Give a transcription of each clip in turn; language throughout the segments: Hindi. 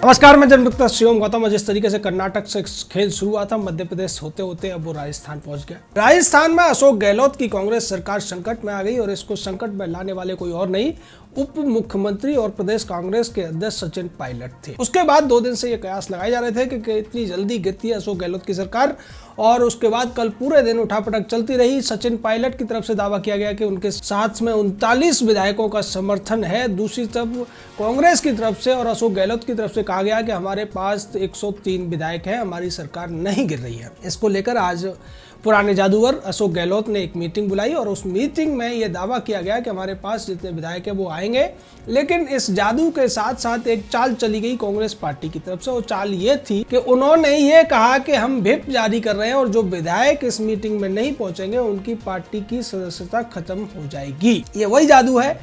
नमस्कार, मैं जन्मदुक्ता शिवम गौतम। जिस तरीके से कर्नाटक से खेल शुरू हुआ था, मध्य प्रदेश होते होते अब वो राजस्थान पहुंच गया। राजस्थान में अशोक गहलोत की कांग्रेस सरकार संकट में आ गई और इसको संकट में लाने वाले कोई और नहीं, उप मुख्यमंत्री और प्रदेश कांग्रेस के अध्यक्ष सचिन पायलट थे। उसके बाद 2 दिन से ये कयास लगाए जा रहे थे कि इतनी जल्दी गिरती है अशोक गहलोत की सरकार, और उसके बाद कल पूरे दिन उठापटक चलती रही। सचिन पायलट की तरफ से दावा किया गया कि उनके साथ में 39 विधायकों का समर्थन है। दूसरी तरफ कांग्रेस की तरफ से और अशोक गहलोत की तरफ से कहा गया कि हमारे पास 103 विधायक हैं, हमारी सरकार नहीं गिर रही है। इसको लेकर आज पुराने जादूगर अशोक गहलोत ने एक मीटिंग बुलाई और उस मीटिंग में यह दावा किया गया कि हमारे पास जितने विधायक हैं वो आएंगे। लेकिन इस जादू के साथ साथ एक चाल चली गई कांग्रेस पार्टी की तरफ से, और चाल ये थी कि उन्होंने ये कहा कि हम व्हिप जारी कर रहे हैं और जो विधायक इस मीटिंग में नहीं पहुंचेंगे उनकी पार्टी की सदस्यता खत्म हो जाएगी। ये वही जादू है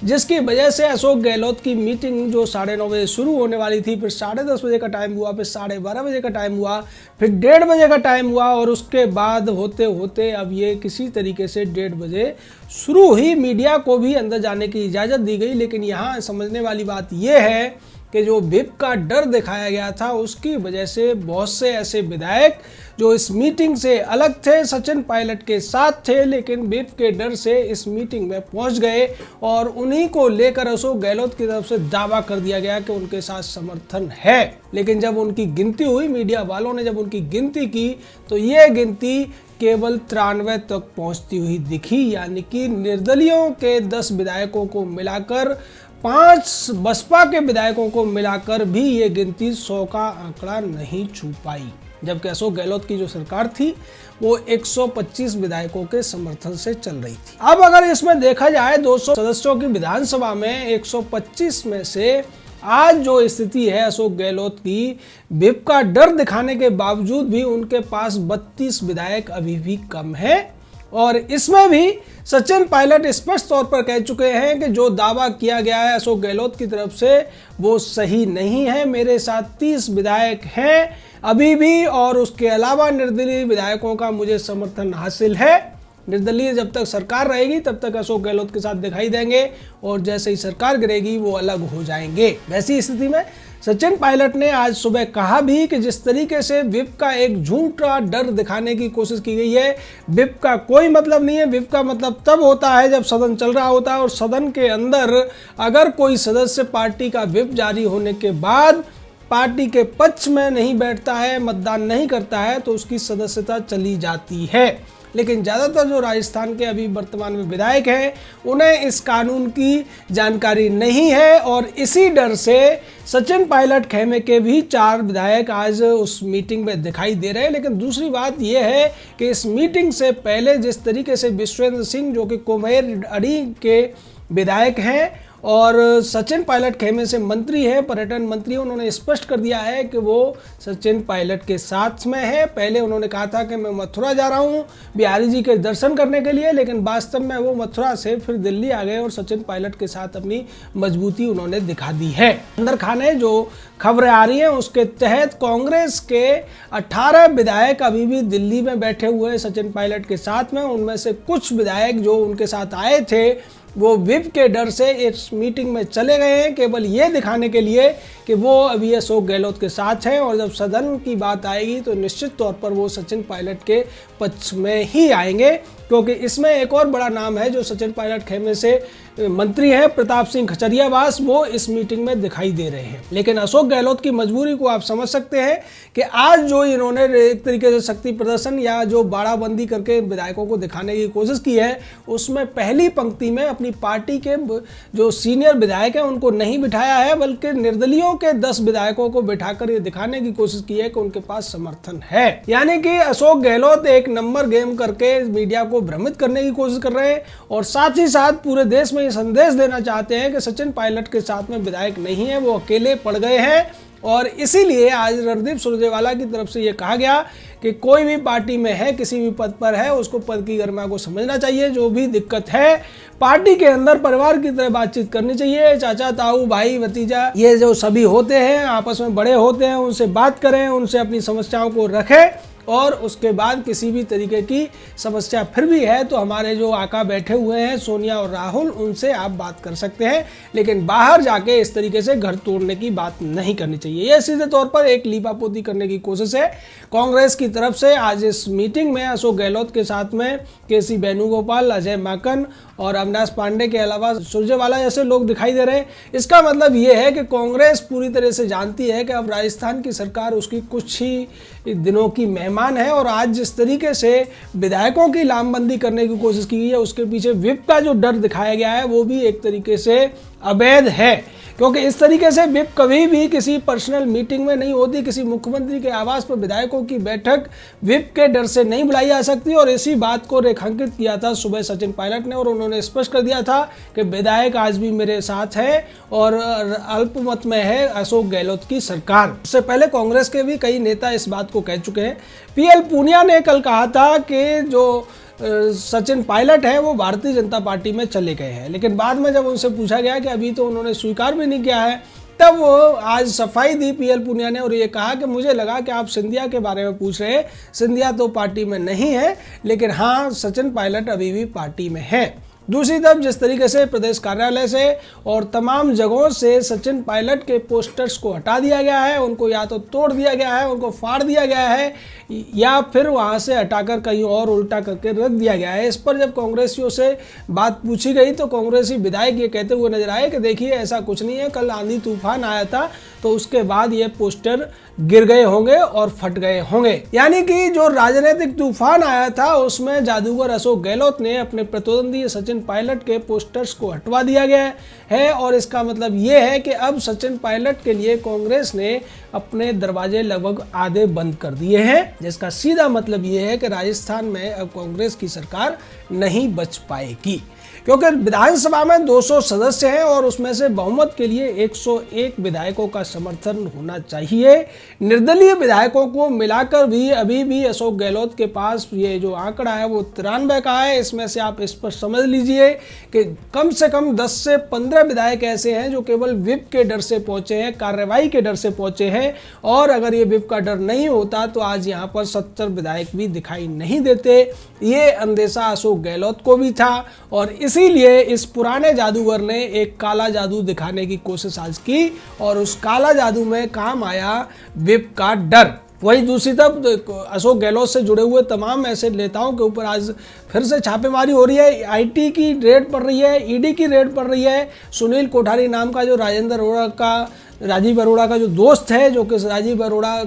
जिसकी वजह से अशोक गहलोत की मीटिंग जो 9:30 बजे शुरू होने वाली थी, फिर 10:30 बजे का टाइम हुआ, फिर 12:30 बजे का टाइम हुआ, फिर 1:30 बजे का टाइम हुआ, और उसके बाद होते होते अब ये किसी तरीके से 1:30 बजे शुरू हुई। मीडिया को भी अंदर जाने की इजाज़त दी गई। लेकिन यहाँ समझने वाली बात यह है कि जो व्हिप का डर दिखाया गया था उसकी वजह से बहुत से ऐसे विधायक जो इस मीटिंग से अलग थे, सचिन पायलट के साथ थे, लेकिन व्हिप के डर से इस मीटिंग में पहुंच गए और उन्हीं को लेकर अशोक गहलोत की तरफ से दावा कर दिया गया कि उनके साथ समर्थन है। लेकिन जब उनकी गिनती हुई, मीडिया वालों ने जब उनकी गिनती की, तो ये गिनती केवल 93 तक पहुंचती हुई दिखी। यानी कि निर्दलियों के 10 विधायकों को मिलाकर, 5 बसपा के विधायकों को मिलाकर भी ये गिनती 100 का आंकड़ा नहीं छू पाई। जबकि अशोक गहलोत की जो सरकार थी वो 125 विधायकों के समर्थन से चल रही थी। अब अगर इसमें देखा जाए 200 सदस्यों की विधानसभा में 125 में से आज जो स्थिति है अशोक गहलोत की, व्हिप का डर दिखाने के बावजूद भी उनके पास 32 विधायक अभी भी कम है। और इसमें भी सचिन पायलट स्पष्ट तौर पर कह चुके हैं कि जो दावा किया गया है अशोक गहलोत की तरफ से वो सही नहीं है। मेरे साथ 30 विधायक हैं अभी भी, और उसके अलावा निर्दलीय विधायकों का मुझे समर्थन हासिल है। निर्दलीय जब तक सरकार रहेगी तब तक अशोक गहलोत के साथ दिखाई देंगे, और जैसे ही सरकार गिरेगी वो अलग हो जाएंगे। वैसी स्थिति में सचिन पायलट ने आज सुबह कहा भी कि जिस तरीके से व्हिप का एक झूठा डर दिखाने की कोशिश की गई है, व्हिप का कोई मतलब नहीं है। व्हिप का मतलब तब होता है जब सदन चल रहा होता है और सदन के अंदर अगर कोई सदस्य पार्टी का व्हिप जारी होने के बाद पार्टी के पक्ष में नहीं बैठता है, मतदान नहीं करता है, तो उसकी सदस्यता चली जाती है। लेकिन ज़्यादातर जो राजस्थान के अभी वर्तमान में विधायक हैं उन्हें इस कानून की जानकारी नहीं है, और इसी डर से सचिन पायलट खेमे के भी 4 विधायक आज उस मीटिंग में दिखाई दे रहे हैं। लेकिन दूसरी बात यह है कि इस मीटिंग से पहले जिस तरीके से विश्वेंद्र सिंह जो कि कुम्हेर अड़ी के विधायक हैं और सचिन पायलट खेमे से मंत्री है, पर्यटन मंत्री, उन्होंने स्पष्ट कर दिया है कि वो सचिन पायलट के साथ में है। पहले उन्होंने कहा था कि मैं मथुरा जा रहा हूँ बिहारी जी के दर्शन करने के लिए, लेकिन वास्तव में वो मथुरा से फिर दिल्ली आ गए और सचिन पायलट के साथ अपनी मजबूती उन्होंने दिखा दी है। अंदर खाने जो खबरें आ रही हैं उसके तहत कांग्रेस के 18 विधायक अभी भी दिल्ली में बैठे हुए हैं सचिन पायलट के साथ में। उनमें से कुछ विधायक जो उनके साथ आए थे वो व्हिप के डर से इस मीटिंग में चले गए हैं, केवल ये दिखाने के लिए कि वो अभी अशोक गहलोत के साथ हैं, और जब सदन की बात आएगी तो निश्चित तौर पर वो सचिन पायलट के पक्ष में ही आएंगे। क्योंकि इसमें एक और बड़ा नाम है जो सचिन पायलट खेमे से मंत्री हैं, प्रताप सिंह खचरियावास, वो इस मीटिंग में दिखाई दे रहे हैं। लेकिन अशोक गहलोत की मजबूरी को आप समझ सकते हैं कि आज जो इन्होंने एक तरीके से शक्ति प्रदर्शन या जो बाड़ाबंदी करके विधायकों को दिखाने की कोशिश की है, उसमें पहली पंक्ति में अपनी पार्टी के जो सीनियर विधायक हैं उनको नहीं बिठाया है, बल्कि निर्दलियों के 10 विधायकों को बिठाकर ये दिखाने की कोशिश की है कि उनके पास समर्थन है। यानी कि अशोक गहलोत एक नंबर गेम करके मीडिया को भ्रमित करने की कोशिश कर रहे हैं, और साथ ही साथ पूरे देश में संदेश देना चाहते हैं कि सचिन पायलट के साथ में विधायक नहीं है, वो अकेले पड़ गए हैं। और इसीलिए आज रणदीप सुरजेवाला की तरफ से ये कहा गया कि कोई भी पार्टी में है, किसी भी पद पर है, उसको पद की गरिमा को समझना चाहिए। जो भी दिक्कत है पार्टी के अंदर परिवार की तरह बातचीत करनी चाहिए। चाचा, ताऊ, भाई, भतीजा, ये जो सभी होते हैं आपस में बड़े होते हैं, उनसे बात करें, उनसे अपनी समस्याओं को रखें, और उसके बाद किसी भी तरीके की समस्या फिर भी है तो हमारे जो आका बैठे हुए हैं सोनिया और राहुल, उनसे आप बात कर सकते हैं, लेकिन बाहर जाके इस तरीके से घर तोड़ने की बात नहीं करनी चाहिए। यह सीधे तौर पर एक लीपापोती करने की कोशिश है कांग्रेस की तरफ से। आज इस मीटिंग में अशोक गहलोत के साथ में केसी वेणुगोपाल, अजय माकन और अविनाश पांडे के अलावा सुरजेवाला जैसे लोग दिखाई दे रहे हैं। इसका मतलब ये है कि कांग्रेस पूरी तरह से जानती है कि अब राजस्थान की सरकार उसकी कुछ ही दिनों की मेहमान है, और आज जिस तरीके से विधायकों की लामबंदी करने की कोशिश की गई है उसके पीछे व्हिप का जो डर दिखाया गया है वो भी एक तरीके से अवैध है, क्योंकि इस तरीके से व्हिप कभी भी किसी पर्सनल मीटिंग में नहीं होती। किसी मुख्यमंत्री के आवास पर विधायकों की बैठक व्हिप के डर से नहीं बुलाई जा सकती, और इसी बात को रेखांकित किया था सुबह सचिन पायलट ने, और उन्होंने स्पष्ट कर दिया था कि विधायक आज भी मेरे साथ है और अल्पमत में है अशोक गहलोत की सरकार। उससे पहले कांग्रेस के भी कई नेता इस बात को कह चुके हैं। पीएल पूनिया ने कल कहा था कि जो सचिन पायलट है वो भारतीय जनता पार्टी में चले गए हैं, लेकिन बाद में जब उनसे पूछा गया कि अभी तो उन्होंने स्वीकार भी नहीं किया है, तब वो आज सफाई दी पीएल पूनिया ने और ये कहा कि मुझे लगा कि आप सिंधिया के बारे में पूछ रहे हैं। सिंधिया तो पार्टी में नहीं है, लेकिन हाँ सचिन पायलट अभी भी पार्टी में है। दूसरी तरफ जिस तरीके से प्रदेश कार्यालय से और तमाम जगहों से सचिन पायलट के पोस्टर्स को हटा दिया गया है, उनको या तो तोड़ दिया गया है, उनको फाड़ दिया गया है, या फिर वहां से हटाकर कहीं और उल्टा करके रख दिया गया है। इस पर जब कांग्रेसियों से बात पूछी गई तो कांग्रेसी विधायक ये कहते हुए नजर आए कि देखिए ऐसा कुछ नहीं है, कल आंधी तूफान आया था तो उसके बाद ये पोस्टर गिर गए होंगे और फट गए होंगे। यानी कि जो राजनीतिक तूफान आया था उसमें जादूगर अशोक गहलोत ने अपने प्रतिद्वंदी सचिन पायलट के पोस्टर्स को हटवा दिया गया है, और इसका मतलब ये है कि अब सचिन पायलट के लिए कांग्रेस ने अपने दरवाजे लगभग आधे बंद कर दिए हैं, जिसका सीधा मतलब ये है कि राजस्थान में अब कांग्रेस की सरकार नहीं बच पाएगी, क्योंकि विधानसभा में 200 सदस्य हैं और उसमें से बहुमत के लिए 101 विधायकों का समर्थन होना चाहिए। निर्दलीय विधायकों को मिलाकर भी अभी भी अशोक गहलोत के पास ये जो आंकड़ा है वो 93 का है। इसमें से आप इस पर समझ लीजिए कि कम से कम 10 से 15 विधायक ऐसे हैं जो केवल व्हिप के डर से पहुंचे हैं, कार्रवाई के डर से पहुंचे हैं, और अगर ये व्हिप का डर नहीं होता तो आज यहाँ पर 70 विधायक भी दिखाई नहीं देते। ये अंदेशा अशोक गहलोत को भी था, और इसीलिए इस पुराने जादूगर ने एक काला जादू दिखाने की कोशिश आज की, और उस काला जादू में काम आया व्हिप का डर। वही दूसरी तरफ अशोक गहलोत से जुड़े हुए तमाम ऐसे नेताओं के ऊपर आज फिर से छापेमारी हो रही है। आईटी की रेड पड़ रही है, ईडी की रेड पड़ रही है। सुनील कोठारी नाम का जो राजीव अरोड़ा का जो दोस्त है, जो कि राजीव अरोड़ा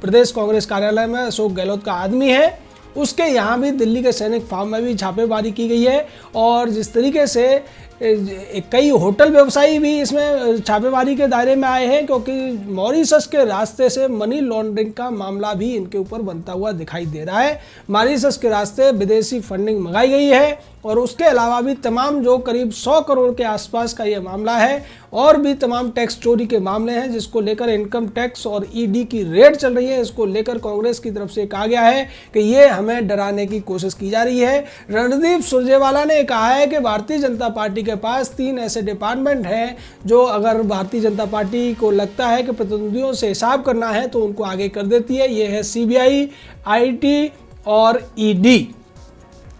प्रदेश कांग्रेस कार्यालय में अशोक गहलोत का आदमी है, उसके यहाँ भी दिल्ली के सैनिक फार्म में भी छापेमारी की गई है, और जिस तरीके से कई होटल व्यवसायी भी इसमें छापेमारी के दायरे में आए हैं, क्योंकि मॉरिशस के रास्ते से मनी लॉन्ड्रिंग का मामला भी इनके ऊपर बनता हुआ दिखाई दे रहा है। मॉरिशस के रास्ते विदेशी फंडिंग मंगाई गई है, और उसके अलावा भी तमाम जो करीब 100 करोड़ के आसपास का ये मामला है, और भी तमाम टैक्स चोरी के मामले हैं जिसको लेकर इनकम टैक्स और ईडी की रेड चल रही है। इसको लेकर कांग्रेस की तरफ से कहा गया है कि ये हमें डराने की कोशिश की जा रही है। रणदीप सुरजेवाला ने कहा है कि भारतीय जनता पार्टी के पास 3 ऐसे डिपार्टमेंट हैं जो अगर भारतीय जनता पार्टी को लगता है कि प्रतिद्वंदियों से हिसाब करना है तो उनको आगे कर देती है। ये है सीबीआई, आईटी और ईडी।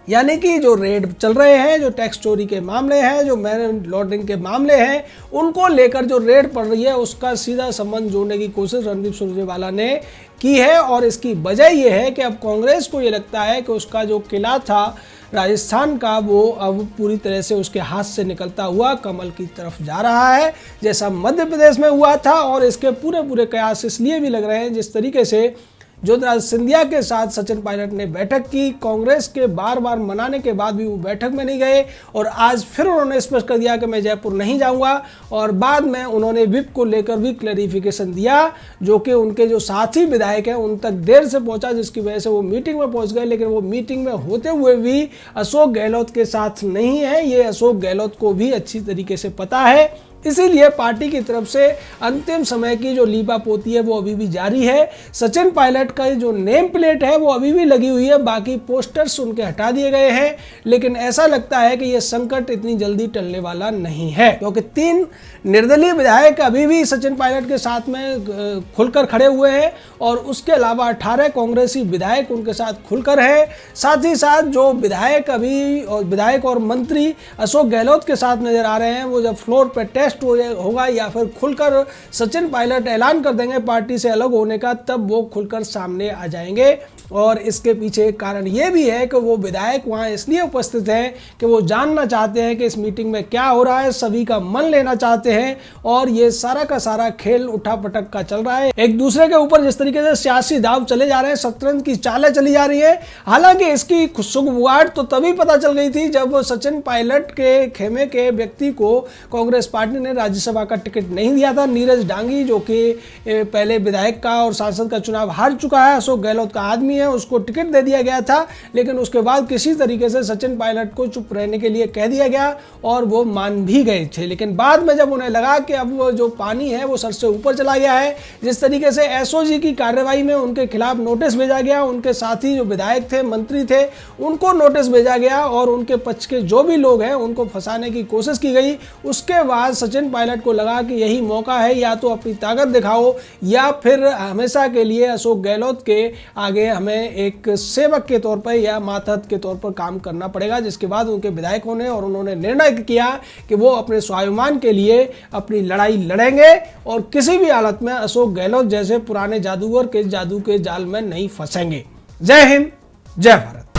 यानी कि जो रेड चल रहे हैं, जो टैक्स चोरी के मामले हैं, जो मनी लॉन्ड्रिंग के मामले हैं, उनको लेकर जो रेड पड़ रही है उसका सीधा संबंध जोड़ने की कोशिश रणदीप सुरजेवाला ने की है। और इसकी वजह यह है कि अब कांग्रेस को ये लगता है कि उसका जो किला था राजस्थान का, वो अब पूरी तरह से उसके हाथ से निकलता हुआ कमल की तरफ जा रहा है, जैसा मध्य प्रदेश में हुआ था। और इसके पूरे प्रयास इसलिए भी लग रहे हैं जिस तरीके से ज्योतिरादित्य सिंधिया के साथ सचिन पायलट ने बैठक की, कांग्रेस के बार मनाने के बाद भी वो बैठक में नहीं गए, और आज फिर उन्होंने स्पष्ट कर दिया कि मैं जयपुर नहीं जाऊंगा। और बाद में उन्होंने व्हिप को लेकर भी क्लैरिफिकेशन दिया, जो कि उनके जो साथी विधायक हैं उन तक देर से पहुंचा, जिसकी वजह से वो मीटिंग में पहुंच गए। लेकिन वो मीटिंग में होते हुए भी अशोक गहलोत के साथ नहीं है। ये अशोक गहलोत को भी अच्छी तरीके से पता है इसीलिए पार्टी की तरफ से अंतिम समय की जो लीपापोती है वो अभी भी जारी है। सचिन पायलट का जो नेम प्लेट है वो अभी भी लगी हुई है, बाकी पोस्टर्स उनके हटा दिए गए हैं, लेकिन ऐसा लगता है कि यह संकट इतनी जल्दी टलने वाला नहीं है, क्योंकि 3 निर्दलीय विधायक अभी भी सचिन पायलट के साथ में खुलकर खड़े हुए हैं और उसके अलावा 18 कांग्रेसी विधायक उनके साथ खुलकर हैं। साथ ही साथ जो विधायक और मंत्री अशोक गहलोत के साथ नजर आ रहे हैं, वो जब फ्लोर पर टेस्ट होगा या फिर खुलकर सचिन पायलट ऐलान कर देंगे पार्टी से अलग होने का, तब वो खुलकर सामने आ जाएंगे। और इसके पीछे एक कारण ये भी है कि वो विधायक वहां इसलिए उपस्थित हैं कि वो जानना चाहते हैं कि इस मीटिंग में क्या हो रहा है, सभी का मन लेना चाहते हैं और ये सारा का सारा खेल उठापटक का चल रहा है। एक दूसरे के ऊपर जिस तरीके से सियासी दाव चले जा रहे हैं, शतरंज की चालें चली जा रही है। हालांकि इसकी सुगबुगाहट तो तभी पता चल गई थी जब सचिन पायलट के खेमे के व्यक्ति को कांग्रेस पार्टी ने राज्यसभा का टिकट नहीं दिया था। नीरज डांगी, जो कि पहले विधायक का और सांसद का चुनाव हार चुका है, अशोक गहलोत का आदमी है, उसको टिकट दे दिया गया था, लेकिन उसके बाद किसी तरीके से सचिन पायलट को चुप रहने के लिए कह दिया गया और वो मान भी गए थे। लेकिन बाद में जब उन्हें लगा कि अब वो जो पानी है वो सर से ऊपर चला गया है, जिस तरीके से एसओजी की कार्रवाई में उनके खिलाफ नोटिस भेजा गया, उनके साथी जो विधायक थे, मंत्री थे, उनको नोटिस भेजा गया और उनके पक्ष के जो भी लोग हैं उनको फंसाने की कोशिश की गई। उसके बाद सचिन पायलट को लगा कि यही मौका है, या तो अपनी ताकत दिखाओ या फिर हमेशा के लिए अशोक गहलोत के आगे हमें एक सेवक के तौर पर या मातहत के तौर पर काम करना पड़ेगा। जिसके बाद उनके विधायकों ने और उन्होंने निर्णय किया कि वो अपने स्वाभिमान के लिए अपनी लड़ाई लड़ेंगे और किसी भी हालत में अशोक गहलोत जैसे पुराने जादूगर के जादू के जाल में नहीं फंसेंगे। जय हिंद, जय भारत।